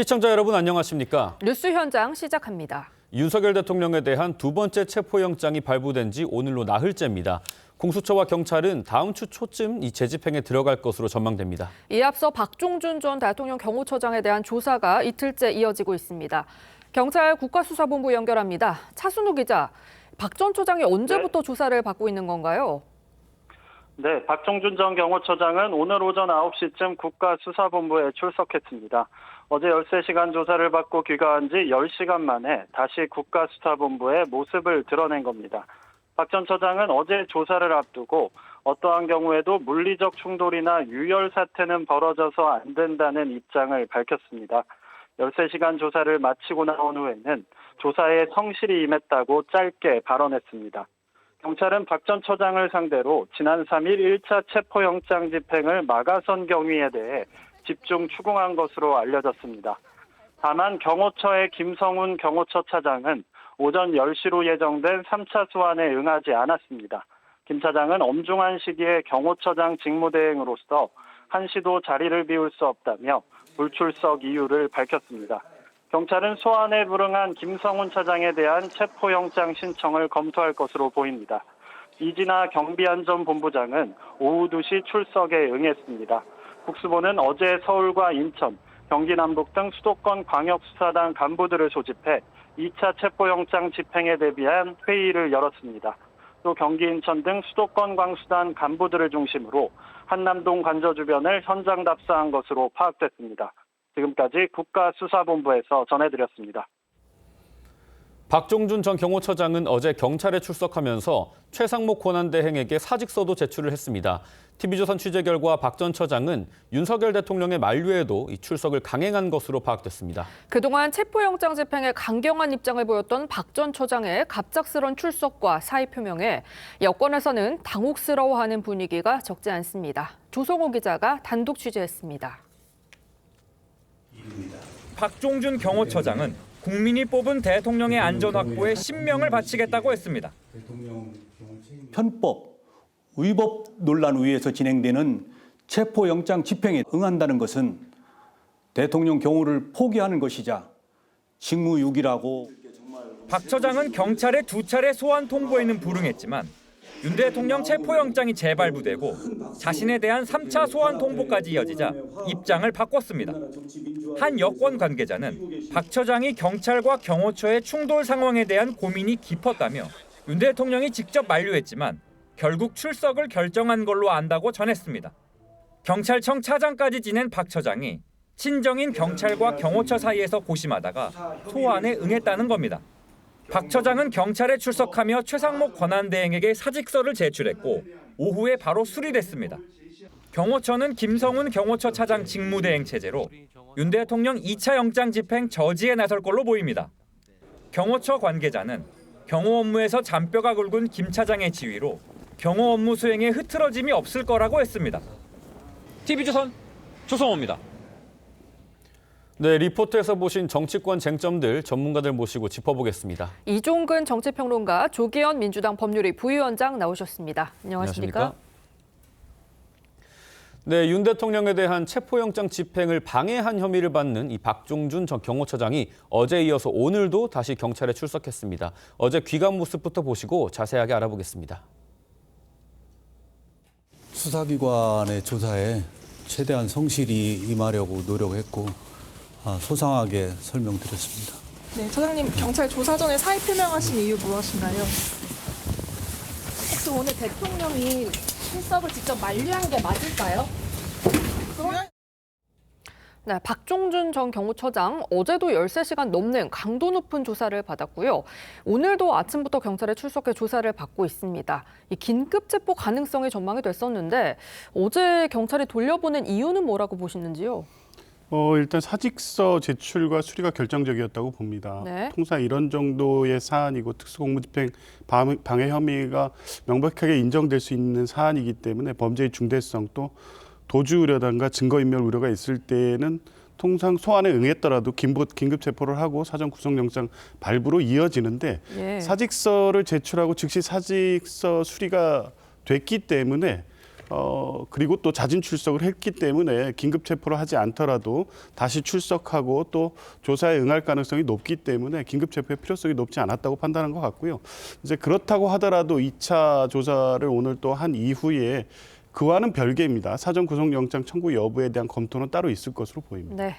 시청자 여러분 안녕하십니까? 뉴스 현장 시작합니다. 윤석열 대통령에 대한 두 번째 체포영장이 발부된 지 오늘로 나흘째입니다. 공수처와 경찰은 다음 주 초쯤 이 재집행에 들어갈 것으로 전망됩니다. 이에 앞서 박종준 전 대통령 경호처장에 대한 조사가 이틀째 이어지고 있습니다. 경찰 국가수사본부 연결합니다. 차순우 기자, 박 전 초장이 언제부터 조사를 받고 있는 건가요? 네, 박종준 전 경호처장은 오늘 오전 9시쯤 국가수사본부에 출석했습니다. 어제 13시간 조사를 받고 귀가한 지 10시간 만에 다시 국가수사본부에 모습을 드러낸 겁니다. 박 전 처장은 어제 조사를 앞두고 어떠한 경우에도 물리적 충돌이나 유혈 사태는 벌어져서 안 된다는 입장을 밝혔습니다. 13시간 조사를 마치고 나온 후에는 조사에 성실히 임했다고 짧게 발언했습니다. 경찰은 박 전 처장을 상대로 지난 3일 1차 체포영장 집행을 막아선 경위에 대해 집중 추궁한 것으로 알려졌습니다. 다만 경호처의 김성훈 경호처 차장은 오전 10시로 예정된 3차 소환에 응하지 않았습니다. 김 차장은 엄중한 시기에 경호처장 직무대행으로서 한시도 자리를 비울 수 없다며 불출석 이유를 밝혔습니다. 경찰은 소환에 불응한 김성훈 차장에 대한 체포영장 신청을 검토할 것으로 보입니다. 이진아 경비안전본부장은 오후 2시 출석에 응했습니다. 국수본은 어제 서울과 인천, 경기 남북 등 수도권 광역수사단 간부들을 소집해 2차 체포영장 집행에 대비한 회의를 열었습니다. 또 경기 인천 등 수도권 광수단 간부들을 중심으로 한남동 관저 주변을 현장 답사한 것으로 파악됐습니다. 지금까지 국가수사본부에서 전해드렸습니다. 박종준 전 경호처장은 어제 경찰에 출석하면서 최상목 권한대행에게 사직서도 제출을 했습니다. TV조선 취재 결과 박 전 처장은 윤석열 대통령의 만류에도 이 출석을 강행한 것으로 파악됐습니다. 그동안 체포영장 집행에 강경한 입장을 보였던 박 전 처장의 갑작스런 출석과 사의 표명에 여권에서는 당혹스러워하는 분위기가 적지 않습니다. 조성호 기자가 단독 취재했습니다. 박종준 경호처장은 국민이 뽑은 대통령의 안전 확보에 신명을 바치겠다고 했습니다. 편법, 위법 논란 위에서 진행되는 체포영장 집행에 응한다는 것은 대통령 경호를 포기하는 것이자 직무유기라고. 박 처장은 경찰에 2차례 소환 통보에는 불응했지만 윤 대통령 체포영장이 재발부되고 자신에 대한 3차 소환 통보까지 이어지자 입장을 바꿨습니다. 한 여권 관계자는 박 처장이 경찰과 경호처의 충돌 상황에 대한 고민이 깊었다며 윤 대통령이 직접 만류했지만 결국 출석을 결정한 걸로 안다고 전했습니다. 경찰청 차장까지 지낸 박 처장이 친정인 경찰과 경호처 사이에서 고심하다가 소환에 응했다는 겁니다. 박 처장은 경찰에 출석하며 최상목 권한대행에게 사직서를 제출했고 오후에 바로 수리됐습니다. 경호처는 김성훈 경호처 차장 직무대행 체제로 윤 대통령 2차 영장 집행 저지에 나설 걸로 보입니다. 경호처 관계자는 경호 업무에서 잔뼈가 굵은 김 차장의 지휘로 경호 업무 수행에 흐트러짐이 없을 거라고 했습니다. TV조선 조성호입니다. 네, 리포트에서 보신 정치권 쟁점들 전문가들 모시고 짚어보겠습니다. 이종근 정치평론가, 조기현 민주당 법률위 부위원장 나오셨습니다. 안녕하십니까? 네, 윤 대통령에 대한 체포영장 집행을 방해한 혐의를 받는 이 박종준 전 경호처장이 어제 이어서 오늘도 다시 경찰에 출석했습니다. 어제 귀가한 모습부터 보시고 자세하게 알아보겠습니다. 수사기관의 조사에 최대한 성실히 임하려고 노력했고 소상하게 설명드렸습니다. 네, 처장님 경찰 조사 전에 사의 표명하신 이유 무엇인가요? 혹시 오늘 대통령이 출석을 직접 만류한 게 맞을까요? 네, 박종준 전 경호처장 어제도 13시간 넘는 강도 높은 조사를 받았고요. 오늘도 아침부터 경찰에 출석해 조사를 받고 있습니다. 이 긴급 체포 가능성이 전망이 됐었는데 어제 경찰이 돌려보낸 이유는 뭐라고 보시는지요? 일단 사직서 제출과 수리가 결정적이었다고 봅니다. 네. 통상 이런 정도의 사안이고 특수공무집행 방해 혐의가 명백하게 인정될 수 있는 사안이기 때문에 범죄의 중대성 또 도주 우려단가 증거인멸 우려가 있을 때에는 통상 소환에 응했더라도 긴급 체포를 하고 사전 구속영장 발부로 이어지는데 사직서를 제출하고 즉시 사직서 수리가 됐기 때문에 그리고 또 자진 출석을 했기 때문에 긴급 체포를 하지 않더라도 다시 출석하고 또 조사에 응할 가능성이 높기 때문에 긴급 체포의 필요성이 높지 않았다고 판단한 것 같고요. 이제 그렇다고 하더라도 2차 조사를 오늘 또 한 이후에 그와는 별개입니다. 사전 구속영장 청구 여부에 대한 검토는 따로 있을 것으로 보입니다. 네.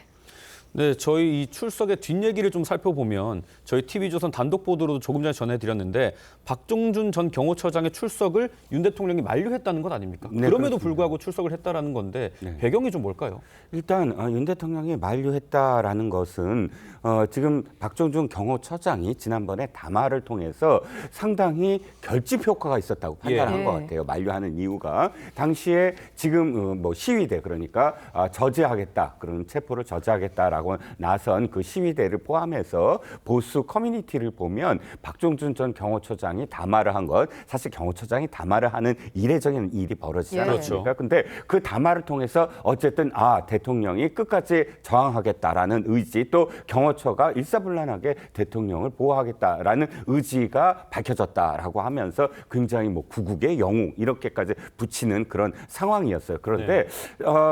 네, 저희 이 출석의 뒷얘기를 좀 살펴보면 저희 TV조선 단독 보도로도 조금 전에 전해드렸는데 박종준 전 경호처장의 출석을 윤 대통령이 만류했다는 것 아닙니까? 네, 그럼에도 그렇습니다. 불구하고 출석을 했다라는 건데 네. 배경이 좀 뭘까요? 일단 윤 대통령이 만류했다라는 것은 지금 박종준 경호처장이 지난번에 담화를 통해서 상당히 결집 효과가 있었다고 판단한 예. 것 같아요. 만류하는 이유가 당시에 지금 뭐 시위대 그러니까 저지하겠다 그런 체포를 저지하겠다라고 나선 그 시위대를 포함해서 보수 커뮤니티를 보면 박종준 전 경호처장이 담화를 한 것 사실 경호처장이 담화를 하는 이례적인 일이 벌어지지 예. 않았습니까? 근데 그 담화를 통해서 어쨌든 대통령이 끝까지 저항하겠다라는 의지 또 경호처가 일사불란하게 대통령을 보호하겠다라는 의지가 밝혀졌다라고 하면서 굉장히 뭐 구국의 영웅 이렇게까지 붙이는 그런 상황이었어요. 그런데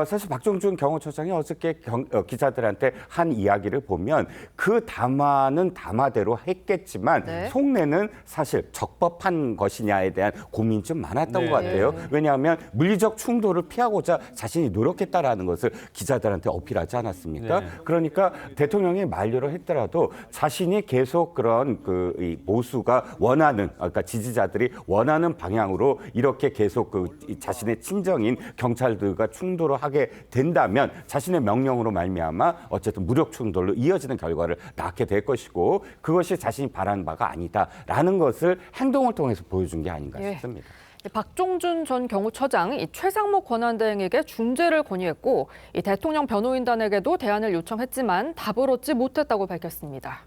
사실 박종준 경호처장이 어저께 기자들한테 한 이야기를 보면 그 담화는 담화대로 했겠지만 네. 속내는 사실 적법한 것이냐에 대한 고민이 좀 많았던 네. 것 같아요. 왜냐하면 물리적 충돌을 피하고자 자신이 노력했다라는 것을 기자들한테 어필하지 않았습니까? 네. 그러니까 대통령이 만류를 했더라도 자신이 계속 그런 이 보수가 원하는 그러니까 지지자들이 원하는 방향으로 이렇게 계속 자신의 친정인 경찰들과 충돌을 하게 된다면 자신의 명령으로 말미암아 어쨌든 무력 충돌로 이어지는 결과를 낳게 될 것이고 그것이 자신이 바라는 바가 아니다라는 것을 행동을 통해서 보여준 게 아닌가 예. 싶습니다. 박종준 전 경호처장 이 최상목 권한대행에게 중재를 건의했고 이 대통령 변호인단에게도 대안을 요청했지만 답을 얻지 못했다고 밝혔습니다.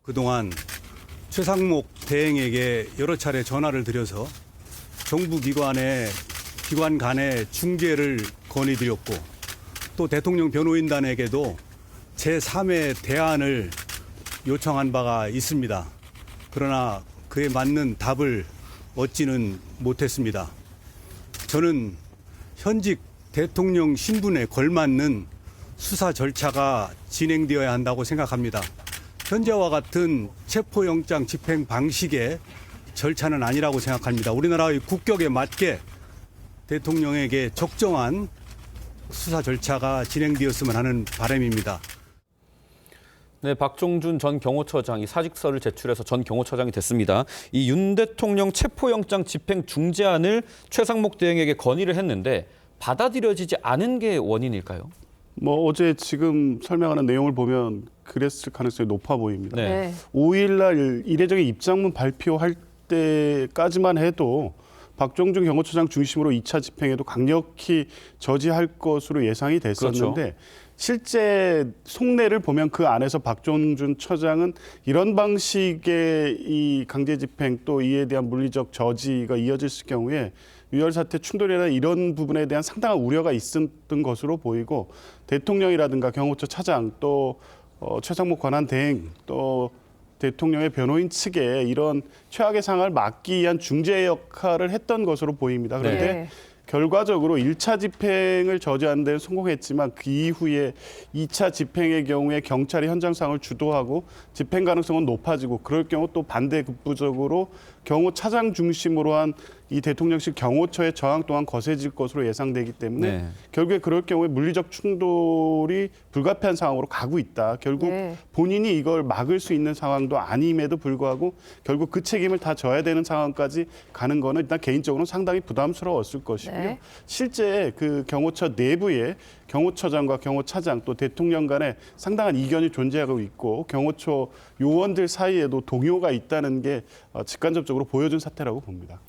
그동안 최상목 대행에게 여러 차례 전화를 드려서 정부 기관 간의 중재를 건의드렸고 또 대통령 변호인단에게도 제3의 대안을 요청한 바가 있습니다. 그러나 그에 맞는 답을 얻지는 못했습니다. 저는 현직 대통령 신분에 걸맞는 수사 절차가 진행되어야 한다고 생각합니다. 현재와 같은 체포영장 집행 방식의 절차는 아니라고 생각합니다. 우리나라의 국격에 맞게 대통령에게 적정한 수사 절차가 진행되었으면 하는 바람입니다. 네, 박종준 전 경호처장이 사직서를 제출해서 전 경호처장이 됐습니다. 이 윤 대통령 체포영장 집행 중재안을 최상목 대행에게 건의를 했는데 받아들여지지 않은 게 원인일까요? 뭐 어제 지금 설명하는 내용을 보면 그랬을 가능성이 높아 보입니다. 네. 5일 날 이례적인 입장문 발표할 때까지만 해도 박종준 경호처장 중심으로 2차 집행에도 강력히 저지할 것으로 예상이 됐었는데 그렇죠. 실제 속내를 보면 그 안에서 박종준 처장은 이런 방식의 이 강제 집행 또 이에 대한 물리적 저지가 이어질 경우에 유혈 사태 충돌이나 이런 부분에 대한 상당한 우려가 있었던 것으로 보이고 대통령이라든가 경호처 차장 또 최상목 권한 대행 또 대통령의 변호인 측에 이런 최악의 상황을 막기 위한 중재 역할을 했던 것으로 보입니다. 그런데 네. 결과적으로 1차 집행을 저지하는 데 성공했지만 그 이후에 2차 집행의 경우에 경찰이 현장 상황을 주도하고 집행 가능성은 높아지고 그럴 경우 또 반대급부적으로 경호차장 중심으로 한 이 대통령실 경호처의 저항 또한 거세질 것으로 예상되기 때문에 네. 결국에 그럴 경우에 물리적 충돌이 불가피한 상황으로 가고 있다. 결국 네. 본인이 이걸 막을 수 있는 상황도 아님에도 불구하고 결국 그 책임을 다 져야 되는 상황까지 가는 거는 일단 개인적으로는 상당히 부담스러웠을 것이고요. 네. 실제 그 경호처 내부에 경호처장과 경호차장 또 대통령 간에 상당한 이견이 존재하고 있고 경호처 요원들 사이에도 동요가 있다는 게 직간접적으로 보여준 사태라고 봅니다.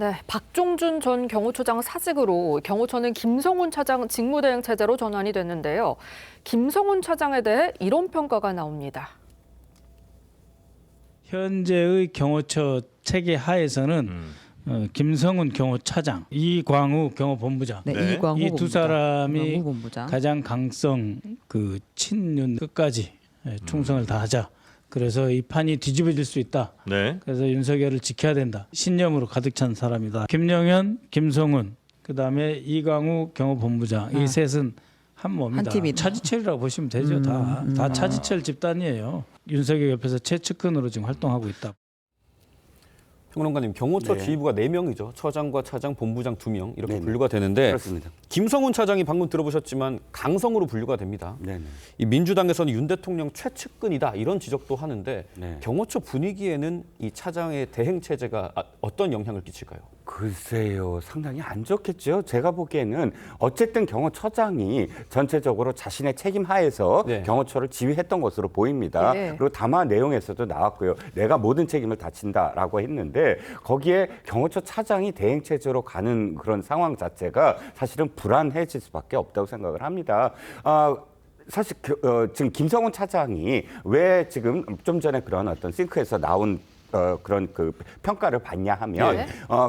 네, 박종준 전 경호처장 사직으로 경호처는 김성훈 차장 직무대행 체제로 전환이 됐는데요. 김성훈 차장에 대해 이런 평가가 나옵니다. 현재의 경호처 체계 하에서는 김성훈 경호차장, 이광우 경호본부장 네, 이광우 이 두 본부장, 사람이 이광우 본부장. 가장 강성 친윤 끝까지 충성을 다하자 그래서 이 판이 뒤집어질 수 있다. 네. 그래서 윤석열을 지켜야 된다. 신념으로 가득 찬 사람이다. 김영현, 김성훈, 그다음에 이광우 경호본부장 이 셋은 한 몸이다. 한 팀이다. 차지철이라고 보시면 되죠. 다 차지철 집단이에요. 윤석열 옆에서 최측근으로 지금 활동하고 있다. 평론가님, 경호처 네. 지휘부가 4명이죠. 처장과 차장, 본부장 2명 이렇게 네네. 분류가 되는데 그렇습니다. 김성훈 차장이 방금 들어보셨지만 강성으로 분류가 됩니다. 네네. 이 민주당에서는 윤 대통령 최측근이다 이런 지적도 하는데 네. 경호처 분위기에는 이 차장의 대행 체제가 어떤 영향을 끼칠까요? 글쎄요, 상당히 안 좋겠죠. 제가 보기에는 어쨌든 경호처장이 전체적으로 자신의 책임 하에서 네. 경호처를 지휘했던 것으로 보입니다. 네. 그리고 담화 내용에서도 나왔고요. 내가 모든 책임을 다 진다라고 했는데 거기에 경호처 차장이 대행 체제로 가는 그런 상황 자체가 사실은 불안해질 수밖에 없다고 생각을 합니다. 사실 지금 김성훈 차장이 왜 지금 좀 전에 그런 어떤 싱크에서 나온 그런 그 평가를 받냐 하면 네.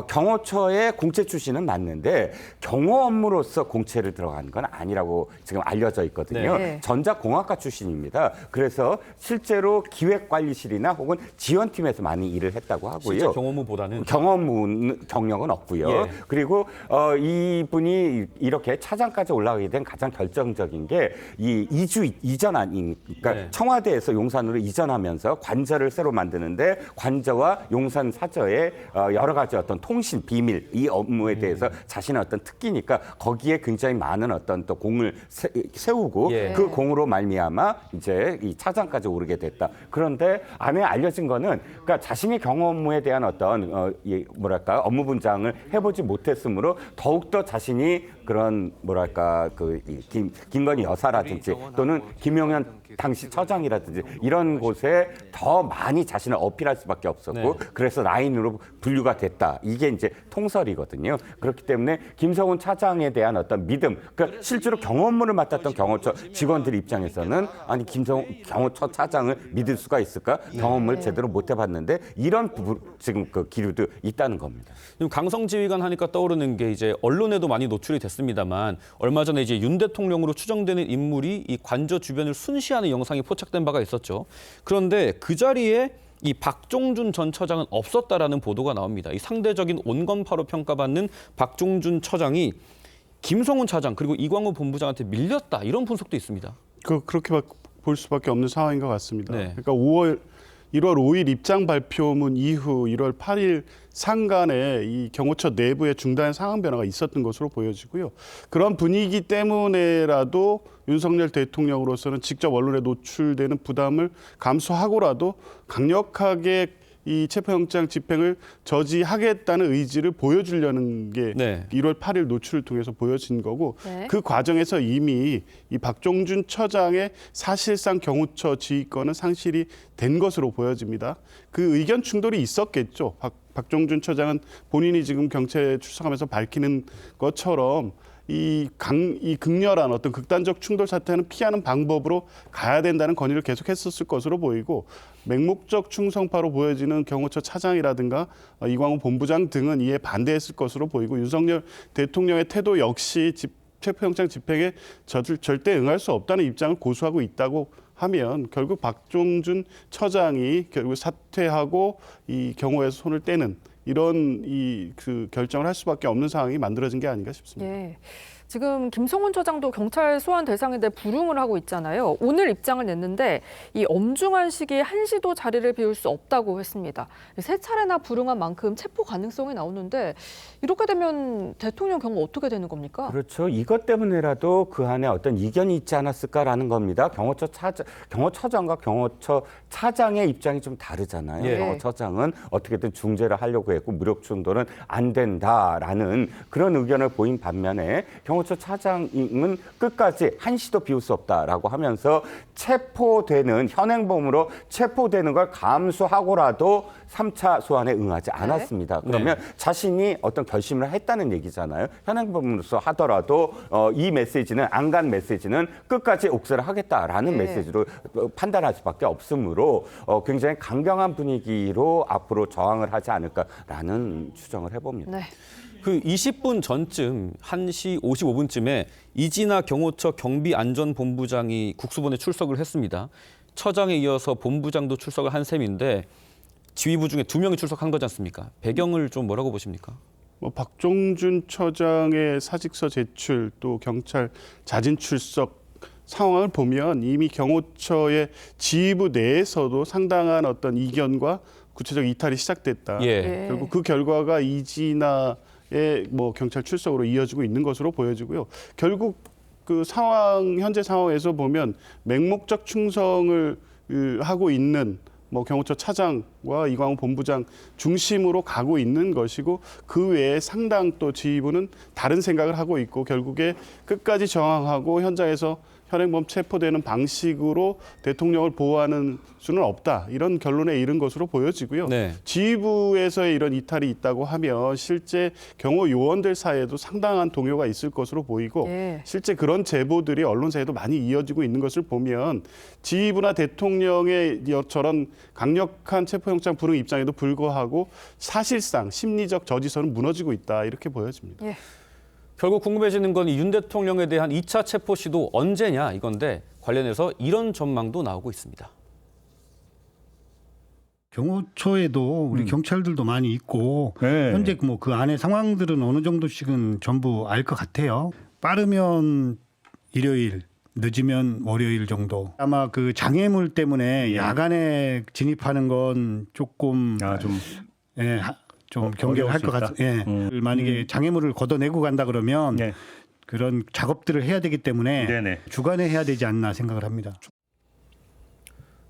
경호처의 공채 출신은 맞는데 경호 업무로서 공채를 들어간 건 아니라고 지금 알려져 있거든요. 네. 전자공학과 출신입니다. 그래서 실제로 기획관리실이나 혹은 지원팀에서 많이 일을 했다고 하고요. 실제 경호무보다는 경험 경력은 없고요. 예. 그리고 이분이 이렇게 차장까지 올라가게 된 가장 결정적인 게 이 이전 아니니까 네. 청와대에서 용산으로 이전하면서 관저를 새로 만드는데 관저와 용산 사저의 여러 가지 어떤 통신 비밀 이 업무에 대해서 자신의 어떤 특기니까 거기에 굉장히 많은 어떤 또 공을 세우고 예. 그 공으로 말미암아 이제 이 차장까지 오르게 됐다. 그런데 안에 알려진 거는 그러니까 자신의 경호 업무에 대한 어떤 뭐랄까 업무 분장을 해보지 못했으므로 더욱더 자신이 그런 뭐랄까 김건희 여사라든지 또는 김용현 당시 처장이라든지 이런 곳에 더 많이 자신을 어필할 수밖에 없었고 네. 그래서 라인으로 분류가 됐다. 이게 이제 통설이거든요. 그렇기 때문에 김성훈 차장에 대한 어떤 믿음, 그러니까 실제로 경호 업무를 맡았던 경호처 직원들 입장에서는 아니 김성훈 경호처 차장을 믿을 수가 있을까? 경호 업무를 제대로 못 해봤는데 이런 지금 그 기류도 있다는 겁니다. 지금 강성 지휘관 하니까 떠오르는 게 이제 언론에도 많이 노출이 됐습니다만 얼마 전에 이제 윤 대통령으로 추정되는 인물이 이 관저 주변을 순시하는 영상이 포착된 바가 있었죠. 그런데 그 자리에 이 박종준 전 처장은 없었다라는 보도가 나옵니다. 이 상대적인 온건파로 평가받는 박종준 처장이 김성훈 차장 그리고 이광우 본부장한테 밀렸다 이런 분석도 있습니다. 그렇게 볼 수밖에 없는 상황인 것 같습니다. 네. 그러니까 1월 5일 입장 발표문 이후 1월 8일 상간에 이 경호처 내부에 중대한 상황 변화가 있었던 것으로 보여지고요. 그런 분위기 때문에라도 윤석열 대통령으로서는 직접 언론에 노출되는 부담을 감수하고라도 강력하게 이 체포영장 집행을 저지하겠다는 의지를 보여주려는 게 네. 1월 8일 노출을 통해서 보여진 거고 네. 그 과정에서 이미 이 박종준 처장의 사실상 경호처 지휘권은 상실이 된 것으로 보여집니다. 그 의견 충돌이 있었겠죠. 박종준 처장은 본인이 지금 경찰에 출석하면서 밝히는 것처럼 이 극렬한 어떤 극단적 충돌 사태는 피하는 방법으로 가야 된다는 건의를 계속했었을 것으로 보이고 맹목적 충성파로 보여지는 경호처 차장이라든가 이광우 본부장 등은 이에 반대했을 것으로 보이고 윤석열 대통령의 태도 역시 체포영장 집행에 절대 응할 수 없다는 입장을 고수하고 있다고 하면 결국 박종준 처장이 결국 사퇴하고 이 경호에서 손을 떼는 이런 그 결정을 할 수밖에 없는 상황이 만들어진 게 아닌가 싶습니다. 예. 지금 김성훈 처장도 경찰 소환 대상에 대해 불응을 하고 있잖아요. 오늘 입장을 냈는데 이 엄중한 시기에 한시도 자리를 비울 수 없다고 했습니다. 세 차례나 불응한 만큼 체포 가능성이 나오는데 이렇게 되면 대통령 경우 어떻게 되는 겁니까? 그렇죠. 이것 때문에라도 그 안에 어떤 이견이 있지 않았을까라는 겁니다. 경호처장과 경호처 차장의 입장이 좀 다르잖아요. 예. 경호처장은 어떻게든 중재를 하려고 했고 무력 충돌은 안 된다라는 그런 의견을 보인 반면에 경호처 차장은 끝까지 한시도 비울 수 없다라고 하면서 현행범으로 체포되는 걸 감수하고라도 3차 소환에 응하지 않았습니다. 그러면 자신이 어떤 결심을 했다는 얘기잖아요. 현행범으로서 하더라도 이 메시지는 안간 메시지는 끝까지 옥죄를 하겠다라는 메시지로 판단할 수밖에 없으므로 굉장히 강경한 분위기로 앞으로 저항을 하지 않을까라는 추정을 해봅니다. 네. 그 20분 전쯤 1시 55분쯤에 이진아 경호처 경비안전본부장이 국수본에 출석을 했습니다. 처장에 이어서 본부장도 출석을 한 셈인데 지휘부 중에 2명이 출석한 거지 않습니까? 배경을 좀 뭐라고 보십니까? 박종준 처장의 사직서 제출 또 경찰 자진 출석 상황을 보면 이미 경호처의 지휘부 내에서도 상당한 어떤 이견과 구체적 이탈이 시작됐다. 예. 결국 그 결과가 이진아의 경찰 출석으로 이어지고 있는 것으로 보여지고요. 결국 그 현재 상황에서 보면 맹목적 충성을 하고 있는 경호처 차장과 이광우 본부장 중심으로 가고 있는 것이고 그 외에 상당 또 지휘부는 다른 생각을 하고 있고 결국에 끝까지 저항하고 현장에서 현행범 체포되는 방식으로 대통령을 보호하는 수는 없다. 이런 결론에 이른 것으로 보여지고요. 네. 지휘부에서의 이런 이탈이 있다고 하면 실제 경호 요원들 사이에도 상당한 동요가 있을 것으로 보이고 실제 그런 제보들이 언론사에도 많이 이어지고 있는 것을 보면 지휘부나 대통령의 저런 강력한 체포영장 불응 입장에도 불구하고 사실상 심리적 저지선은 무너지고 있다. 이렇게 보여집니다. 결국 궁금해지는 건 윤 대통령에 대한 2차 체포 시도 언제냐 이건데 관련해서 이런 전망도 나오고 있습니다. 경호처에도 우리 경찰들도 많이 있고 현재 그 안에 상황들은 어느 정도씩은 전부 알 것 같아요. 빠르면 일요일, 늦으면 월요일 정도. 아마 그 장애물 때문에 야간에 진입하는 건 조금 좀 경계를 할 것 같아요. 만약에 장애물을 걷어내고 간다 그러면 그런 작업들을 해야 되기 때문에 주간에 해야 되지 않나 생각을 합니다.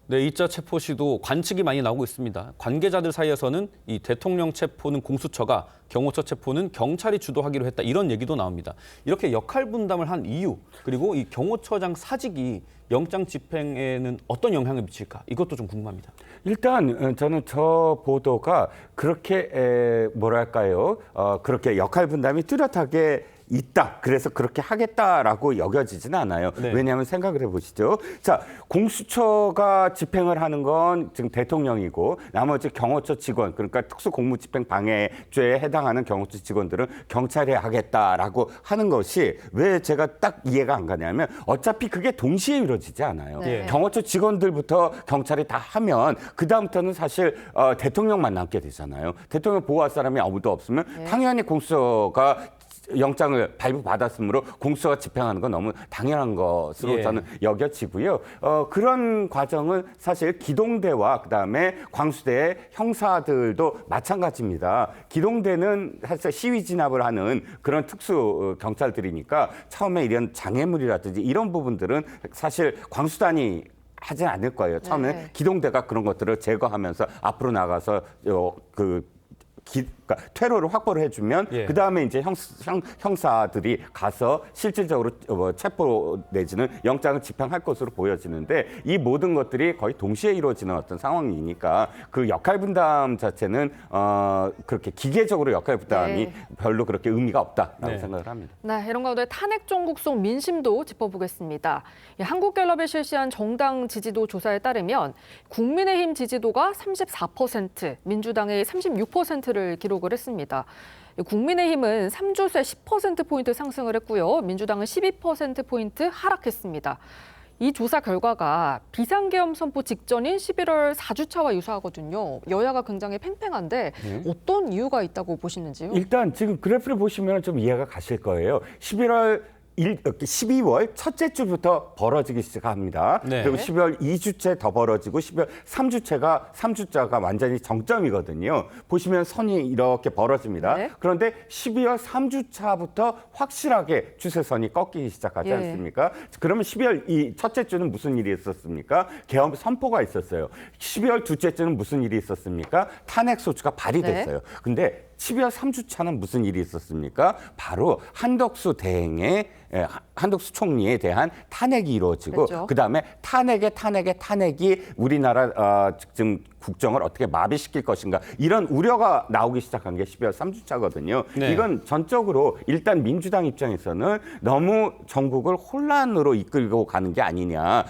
네, 2차 체포 시도 관측이 많이 나오고 있습니다. 관계자들 사이에서는 이 대통령 체포는 공수처가, 경호처 체포는 경찰이 주도하기로 했다. 이런 얘기도 나옵니다. 이렇게 역할 분담을 한 이유, 그리고 이 경호처장 사직이 영장 집행에는 어떤 영향을 미칠까? 이것도 좀 궁금합니다. 일단 저는 저 보도가 그렇게 그렇게 역할 분담이 뚜렷하게 있다. 그래서 그렇게 하겠다라고 여겨지지는 않아요. 왜냐하면 생각을 해보시죠. 자, 공수처가 집행을 하는 건 지금 대통령이고 나머지 경호처 직원, 그러니까 특수공무집행방해죄에 해당하는 경호처 직원들은 경찰이 하겠다라고 하는 것이 왜 제가 딱 이해가 안 가냐면 어차피 그게 동시에 이루어지지 않아요. 경호처 직원들부터 경찰이 다 하면 그다음부터는 사실 대통령만 남게 되잖아요. 대통령 보호할 사람이 아무도 없으면 당연히 공수처가 영장을 발부받았으므로 공수처가 집행하는 건 너무 당연한 것으로 저는 여겨지고요. 그런 과정은 사실 기동대와 그다음에 광수대의 형사들도 마찬가지입니다. 기동대는 사실 시위 진압을 하는 그런 특수 경찰들이니까 처음에 이런 장애물이라든지 이런 부분들은 사실 광수단이 하진 않을 거예요. 처음에 기동대가 그런 것들을 제거하면서 앞으로 나가서 그러니까 퇴로를 확보를 해주면 그 다음에 이제 형사들이 가서 실질적으로 체포 내지는 영장을 집행할 것으로 보여지는데 이 모든 것들이 거의 동시에 이루어지는 어떤 상황이니까 그 역할 분담 자체는 그렇게 기계적으로 역할 분담이 별로 그렇게 의미가 없다라고 생각을 합니다. 네, 이런 가운데 탄핵 정국 속 민심도 짚어보겠습니다. 한국갤럽이 실시한 정당 지지도 조사에 따르면 국민의힘 지지도가 34%, 민주당의 36%를 기록을 했습니다. 국민의힘은 3주 새 10%포인트 상승을 했고요. 민주당은 12%포인트 하락했습니다. 이 조사 결과가 비상계엄 선포 직전인 11월 4주차와 유사하거든요. 여야가 굉장히 팽팽한데 어떤 이유가 있다고 보시는지요? 일단 지금 그래프를 보시면 좀 이해가 가실 거예요. 12월 첫째 주부터 벌어지기 시작합니다. 그리고 12월 2주째 더 벌어지고 12월 3주차가 완전히 정점이거든요. 보시면 선이 이렇게 벌어집니다. 그런데 12월 3주차부터 확실하게 추세선이 꺾이기 시작하지 않습니까? 그러면 12월 이 첫째 주는 무슨 일이 있었습니까? 계엄 선포가 있었어요. 12월 둘째 주는 무슨 일이 있었습니까? 탄핵 소추가 발의됐어요. 근데 12월 3주차는 무슨 일이 있었습니까? 바로 한덕수 총리에 대한 탄핵이 이루어지고 그다음에 탄핵이 우리나라 지금 국정을 어떻게 마비시킬 것인가 이런 우려가 나오기 시작한 게 12월 3주차거든요. 이건 전적으로 일단 민주당 입장에서는 너무 전국을 혼란으로 이끌고 가는 게 아니냐.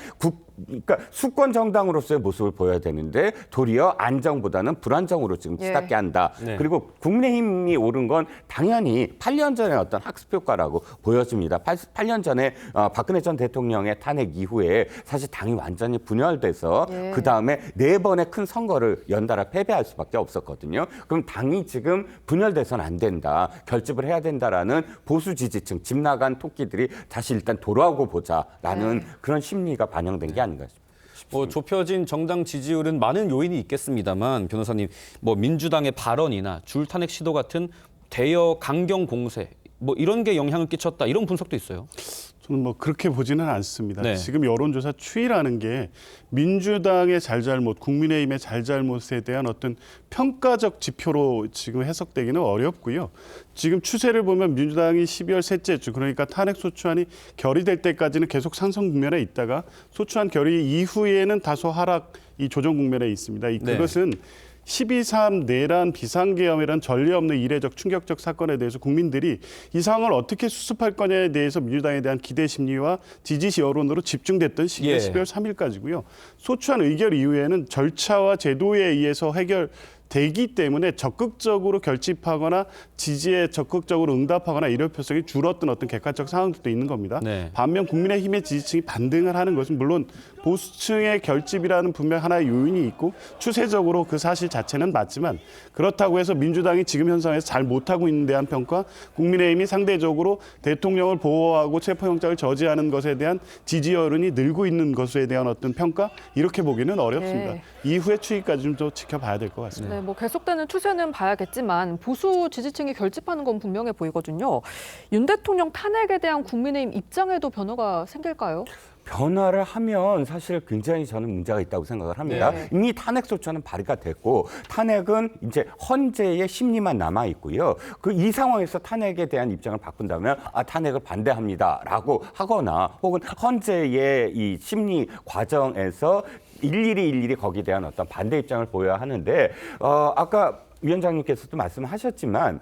그러니까 수권 정당으로서의 모습을 보여야 되는데 도리어 안정보다는 불안정으로 지금 치닫게 한다. 그리고 국민의힘이 오른 건 당연히 8년 전의 어떤 학습 효과라고 보여집니다. 8년 전에 박근혜 전 대통령의 탄핵 이후에 사실 당이 완전히 분열돼서 예. 그다음에 4번의 큰 선거를 연달아 패배할 수밖에 없었거든요. 그럼 당이 지금 분열돼서는 안 된다. 결집을 해야 된다라는 보수 지지층, 집 나간 토끼들이 다시 일단 돌아오고 보자라는 그런 심리가 반영된 게 아닌가 싶습니다. 뭐 좁혀진 정당 지지율은 많은 요인이 있겠습니다만 변호사님, 뭐 민주당의 발언이나 줄탄핵 시도 같은 대여 강경 공세 뭐 이런 게 영향을 끼쳤다 이런 분석도 있어요. 저는 뭐 그렇게 보지는 않습니다. 네. 지금 여론조사 추이라는 게 민주당의 잘잘못, 국민의힘의 잘잘못에 대한 어떤 평가적 지표로 지금 해석되기는 어렵고요. 지금 추세를 보면 민주당이 12월 셋째 주, 그러니까 탄핵 소추안이 결의될 때까지는 계속 상승 국면에 있다가 소추안 결의 이후에는 다소 하락, 이 조정 국면에 있습니다. 그것은 12.3 내란 비상계엄이란 전례 없는 이례적 충격적 사건에 대해서 국민들이 이 상황을 어떻게 수습할 거냐에 대해서 민주당에 대한 기대 심리와 지지 여론으로 집중됐던 시기가 12월 3일까지고요. 소추안 의결 이후에는 절차와 제도에 의해서 해결되기 때문에 적극적으로 결집하거나 지지에 적극적으로 응답하거나 이력표성이 줄었던 어떤 객관적 상황들도 있는 겁니다. 네. 반면 국민의힘의 지지층이 반등을 하는 것은 물론 보수층의 결집이라는 분명 하나의 요인이 있고 추세적으로 그 사실 자체는 맞지만 그렇다고 해서 민주당이 지금 현상에서 잘 못하고 있는 대한 평가, 국민의힘이 상대적으로 대통령을 보호하고 체포영장을 저지하는 것에 대한 지지 여론이 늘고 있는 것에 대한 어떤 평가, 이렇게 보기는 어렵습니다. 네. 이후의 추이까지 좀 더 지켜봐야 될 것 같습니다. 네, 뭐 계속되는 추세는 봐야겠지만 보수 지지층이 결집하는 건 분명해 보이거든요. 윤 대통령 탄핵에 대한 국민의힘 입장에도 변화가 생길까요? 변화를 하면 사실 굉장히 저는 문제가 있다고 생각을 합니다. 네. 이미 탄핵 소추안은 발의가 됐고 탄핵은 이제 헌재의 심리만 남아 있고요. 이 상황에서 탄핵에 대한 입장을 바꾼다면 탄핵을 반대합니다라고 하거나 혹은 헌재의 이 심리 과정에서 일일이 거기에 대한 어떤 반대 입장을 보여야 하는데 아까 위원장님께서도 말씀하셨지만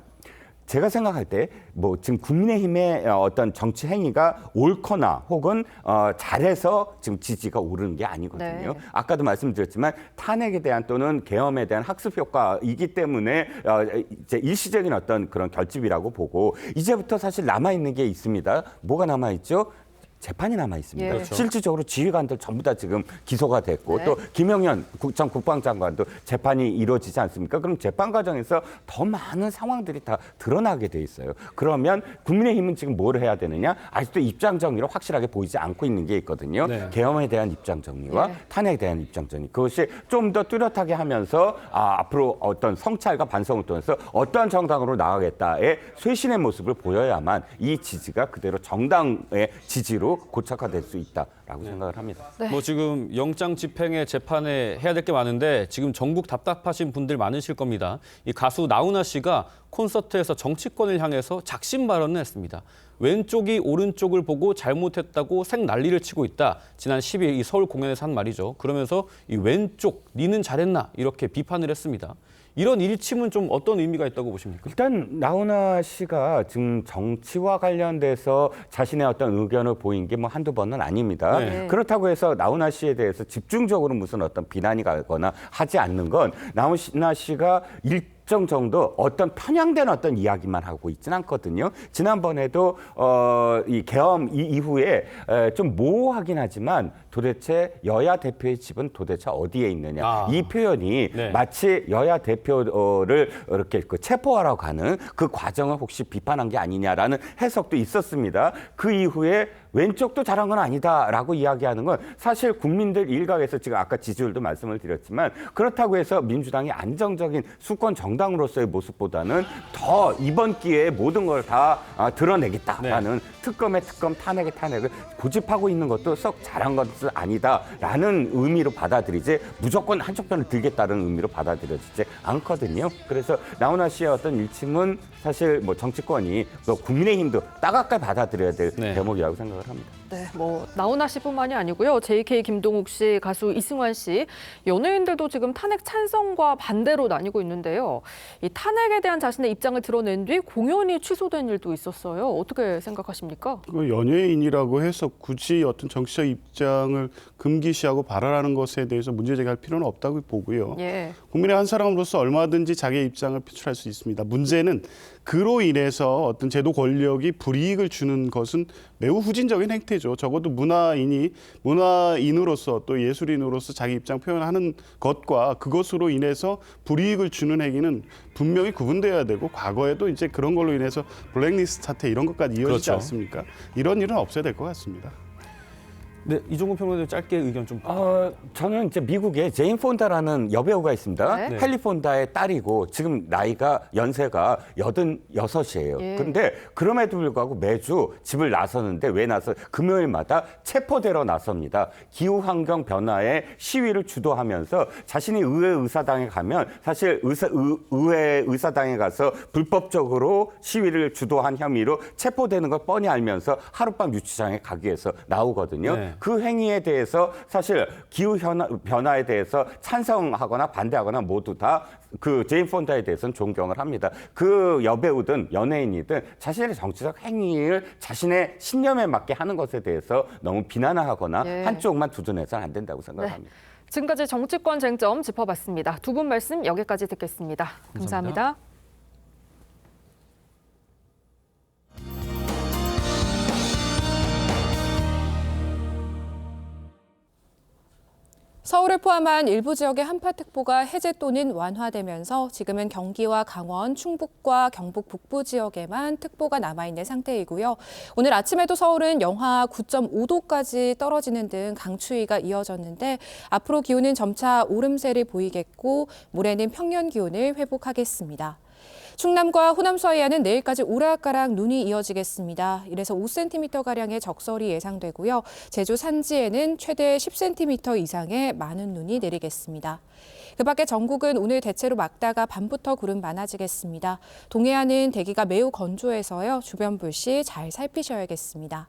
제가 생각할 때 뭐 지금 국민의힘의 어떤 정치 행위가 옳거나 혹은 잘해서 지금 지지가 오르는 게 아니거든요. 네. 아까도 말씀드렸지만 탄핵에 대한 또는 계엄에 대한 학습 효과이기 때문에 이제 일시적인 어떤 그런 결집이라고 보고 이제부터 사실 남아 있는 게 있습니다. 뭐가 남아 있죠? 재판이 남아 있습니다. 그렇죠. 실질적으로 지휘관들 전부 다 지금 기소가 됐고 네. 또 김영현 전 국방장관도 재판이 이루어지지 않습니까? 그럼 재판 과정에서 더 많은 상황들이 다 드러나게 돼 있어요. 그러면 국민의힘은 지금 뭘 해야 되느냐? 아직도 입장 정리로 확실하게 보이지 않고 있는 게 있거든요. 네. 계엄에 대한 입장 정리와 네. 탄핵에 대한 입장 정리. 그것이 좀 더 뚜렷하게 하면서 앞으로 어떤 성찰과 반성을 통해서 어떠한 정당으로 나가겠다의 쇄신의 모습을 보여야만 이 지지가 그대로 정당의 지지로 고착화될 수 있다라고 생각을 합니다. 네. 뭐 지금 영장 집행에 재판에 해야 될 게 많은데 지금 전국 답답하신 분들 많으실 겁니다. 이 가수 나훈아 씨가 콘서트에서 정치권을 향해서 작심 발언을 했습니다. 왼쪽이 오른쪽을 보고 잘못했다고 생난리를 치고 있다. 지난 10일 이 서울 공연에서 한 말이죠. 그러면서 이 왼쪽, 니는 잘했나 이렇게 비판을 했습니다. 이런 일침은 좀 어떤 의미가 있다고 보십니까? 일단 나훈아 씨가 지금 정치와 관련돼서 자신의 어떤 의견을 보인 게 뭐 한두 번은 아닙니다. 네. 그렇다고 해서 나훈아 씨에 대해서 집중적으로 무슨 어떤 비난이 가거나 하지 않는 건 나훈아 씨가 일정 정도 어떤 편향된 어떤 이야기만 하고 있지는 않거든요. 지난번에도 이 계엄 이후에 좀 모호하긴 하지만 도대체 여야 대표의 집은 도대체 어디에 있느냐. 이 표현이 네. 마치 여야 대표를 이렇게 체포하러 가는 그 과정을 혹시 비판한 게 아니냐라는 해석도 있었습니다. 그 이후에 왼쪽도 잘한 건 아니다라고 이야기하는 건 사실 국민들 일각에서 지금 아까 지지율도 말씀을 드렸지만 그렇다고 해서 민주당이 안정적인 수권 정당으로서의 모습보다는 더 이번 기회에 모든 걸 다 드러내겠다라는 특검의 특검, 탄핵의 탄핵을 고집하고 있는 것도 썩 잘한 것은 아니다라는 의미로 받아들이지 무조건 한쪽 편을 들겠다는 의미로 받아들여지지 않거든요. 그래서 나훈아 씨의 어떤 일침은 사실 뭐 정치권이 또 국민의힘도 따갑게 받아들여야 될 대목이라고 생각을 합니다. 네, 뭐 나훈아 씨뿐만이 아니고요. JK 김동욱 씨, 가수 이승환 씨, 연예인들도 지금 탄핵 찬성과 반대로 나뉘고 있는데요. 이 탄핵에 대한 자신의 입장을 드러낸 뒤 공연이 취소된 일도 있었어요. 어떻게 생각하십니까? 연예인이라고 해서 굳이 어떤 정치적 입장을 등을 금기시하고 발언하는 것에 대해서 문제 제기할 필요는 없다고 보고요. 예. 국민의 한 사람으로서 얼마든지 자기의 입장을 표출할 수 있습니다. 문제는 그로 인해서 어떤 제도 권력이 불이익을 주는 것은 매우 후진적인 행태죠. 적어도 문화인으로서 또 예술인으로서 자기 입장 표현하는 것과 그것으로 인해서 불이익을 주는 행위는 분명히 구분돼야 되고, 과거에도 이제 그런 걸로 인해서 블랙리스트 사태 이런 것까지 이어지지 그렇죠. 않습니까? 이런 일은 없어야 될 것 같습니다. 네, 이종근 평론가님 짧게 의견 좀. 저는 이제 미국에 제인 폰다라는 여배우가 있습니다. 네. 헨리 폰다의 딸이고 지금 연세가 86이에요. 예. 근데 그럼에도 불구하고 매주 집을 나서는데 금요일마다 체포되러 나섭니다. 기후 환경 변화에 시위를 주도하면서 자신이 의회 의사당에 가면 사실 의회 의사당에 가서 불법적으로 시위를 주도한 혐의로 체포되는 걸 뻔히 알면서 하룻밤 유치장에 가기 위해서 나오거든요. 네. 그 행위에 대해서 사실 기후 변화에 대해서 찬성하거나 반대하거나 모두 다 그 제인 폰다에 대해서는 존경을 합니다. 그 여배우든 연예인이든 자신의 정치적 행위를 자신의 신념에 맞게 하는 것에 대해서 너무 비난하거나 예. 한쪽만 두둔해서는 안 된다고 생각합니다. 지금까지 정치권 쟁점 짚어봤습니다. 두 분 말씀 여기까지 듣겠습니다. 감사합니다. 서울을 포함한 일부 지역의 한파특보가 해제 또는 완화되면서 지금은 경기와 강원, 충북과 경북 북부 지역에만 특보가 남아있는 상태이고요. 오늘 아침에도 서울은 영하 9.5도까지 떨어지는 등 강추위가 이어졌는데 앞으로 기온은 점차 오름세를 보이겠고 모레는 평년 기온을 회복하겠습니다. 충남과 호남 서해안은 내일까지 오락가락 눈이 이어지겠습니다. 이래서 5cm가량의 적설이 예상되고요. 제주 산지에는 최대 10cm 이상의 많은 눈이 내리겠습니다. 그 밖에 전국은 오늘 대체로 맑다가 밤부터 구름 많아지겠습니다. 동해안은 대기가 매우 건조해서요. 주변 불씨 잘 살피셔야겠습니다.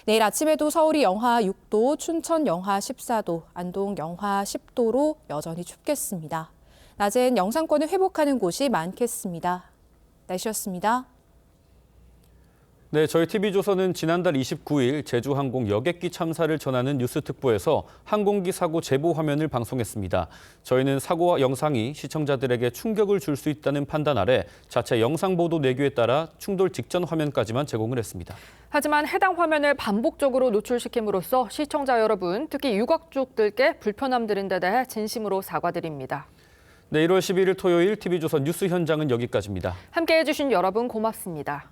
내일 아침에도 서울이 영하 6도, 춘천 영하 14도, 안동 영하 10도로 여전히 춥겠습니다. 낮엔 영상권을 회복하는 곳이 많겠습니다. 날씨였습니다. 네, 저희 TV조선은 지난달 29일 제주항공 여객기 참사를 전하는 뉴스특보에서 항공기 사고 제보 화면을 방송했습니다. 저희는 사고 영상이 시청자들에게 충격을 줄 수 있다는 판단 아래 자체 영상 보도 내규에 따라 충돌 직전 화면까지만 제공을 했습니다. 하지만 해당 화면을 반복적으로 노출시킴으로써 시청자 여러분, 특히 유가족들께 불편함 드린 데 대해 진심으로 사과드립니다. 네, 1월 11일 토요일 TV조선 뉴스 현장은 여기까지입니다. 함께해 주신 여러분 고맙습니다.